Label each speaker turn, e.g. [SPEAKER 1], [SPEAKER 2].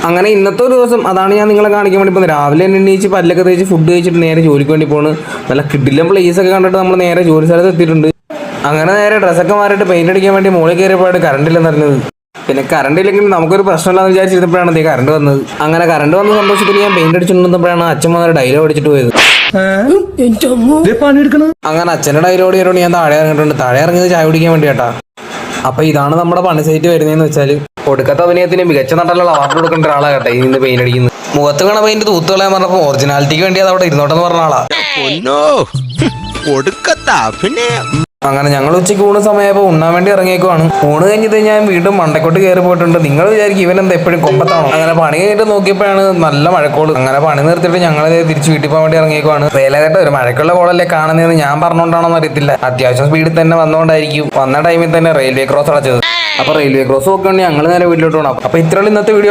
[SPEAKER 1] അങ്ങനെ ഇന്നത്തെ ഒരു ദിവസം അതാണ് ഞാൻ നിങ്ങളെ കാണിക്കാൻ വേണ്ടി പോകുന്നത്. രാവിലെ തന്നെ എണീച്ച് പല്ലൊക്കെ തേച്ച് ഫുഡ് കഴിച്ചിട്ട് നേരെ ജോലിക്ക് വേണ്ടി പോണ്. നല്ല കിടിലം പ്ലേസ് ഒക്കെ കണ്ടിട്ട് നമ്മൾ നേരെ ജോലി സ്ഥലത്ത് എത്തിയിട്ടുണ്ട്. അങ്ങനെ നേരെ ഡ്രസ്സൊക്കെ മാറിയിട്ട് പെയിന്റ് അടിക്കാൻ വേണ്ടി മുകളിൽ കയറിയപ്പോഴാണ് കറണ്ട് ഇല്ലെന്ന് അറിഞ്ഞത്. പിന്നെ കറണ്ട് ഇല്ലെങ്കിൽ നമുക്കൊരു പ്രശ്നമില്ലാന്ന് വിചാരിച്ചിരുന്നപ്പോഴാണ് ഈ കറണ്ട് വന്നത്. അങ്ങനെ കറണ്ട് വന്ന സന്തോഷത്തിൽ ഞാൻ പെയിന്റ് അടിച്ചുകൊണ്ടിരുന്നപ്പോഴാണ് അച്ഛൻ വന്നൊരു ഡയലോഗ് അടിച്ചിട്ട് പോയത്. അങ്ങനെ അച്ഛൻ്റെ ഡയലോഗ് കേട്ടോണ്ട് ഞാൻ താഴെ ഇറങ്ങിയിട്ടുണ്ട്. താഴെ ഇറങ്ങിയത് ചായ കുടിക്കാൻ വേണ്ടി കേട്ടാ. അപ്പൊ ഇതാണ് നമ്മുടെ പണി സൈറ്റ് വരുന്നതെന്ന് വെച്ചാൽ ഒടുക്കത്തെ അഭിനയത്തിന് മികച്ച നടനുള്ള അവാർഡ് കൊടുക്കേണ്ട ഒരാളാ കേട്ടെ ഈ നിന്ന് പെയിന്റ് അടിക്കുന്നത്. മുഖത്ത് കാണാൻ പെയിന്റ് തൂത്ത് കളയാൻ പറഞ്ഞപ്പോൾ ഒറിജിനാലിറ്റിക്ക് വേണ്ടി അത് അവിടെ ഇരുന്നോട്ടെന്ന് പറഞ്ഞ ആളാ. അങ്ങനെ ഞങ്ങൾ ഉച്ചയ്ക്ക് ഊണ് സമയപ്പോൾ ഉണ്ണാൻ വേണ്ടി ഇറങ്ങിയേക്കുവാണ്. ഊണ് കഴിഞ്ഞിട്ട് ഞാൻ വീണ്ടും മണ്ടക്കോട്ട് കയറി പോയിട്ടുണ്ട്. നിങ്ങൾ വിചാരിക്കും ഇവൻ എന്താ എപ്പോഴും കൊമ്പത്താണോ? അങ്ങനെ പണി കഴിഞ്ഞിട്ട് നോക്കിയപ്പോഴാണ് നല്ല മഴക്കോള്. അങ്ങനെ പണി നിർത്തിയിട്ട് ഞങ്ങൾ തിരിച്ച് വീട്ടിൽ പോകാൻ വേണ്ടി ഇറങ്ങിയേക്കുവാണ്. വേലകേട്ട ഒരു മഴക്കുള്ള കോളല്ലേ കാണുന്നതെന്ന് ഞാൻ പറഞ്ഞുകൊണ്ടാണോന്ന് അറിയത്തില്ല. അത്യാവശ്യം സ്പീഡിൽ തന്നെ വന്നുകൊണ്ടായിരിക്കും വന്ന ടൈമിൽ തന്നെ റെയിൽവേ ക്രോസ് അടച്ചത്. അപ്പൊ റെയിൽവേ ക്രോസ് നോക്കുകയാണെങ്കിൽ ഞങ്ങൾ നേരെ വീട്ടിലോട്ട് പോകണം. അപ്പൊ ഇത്രയുള്ള ഇന്നത്തെ വീഡിയോ.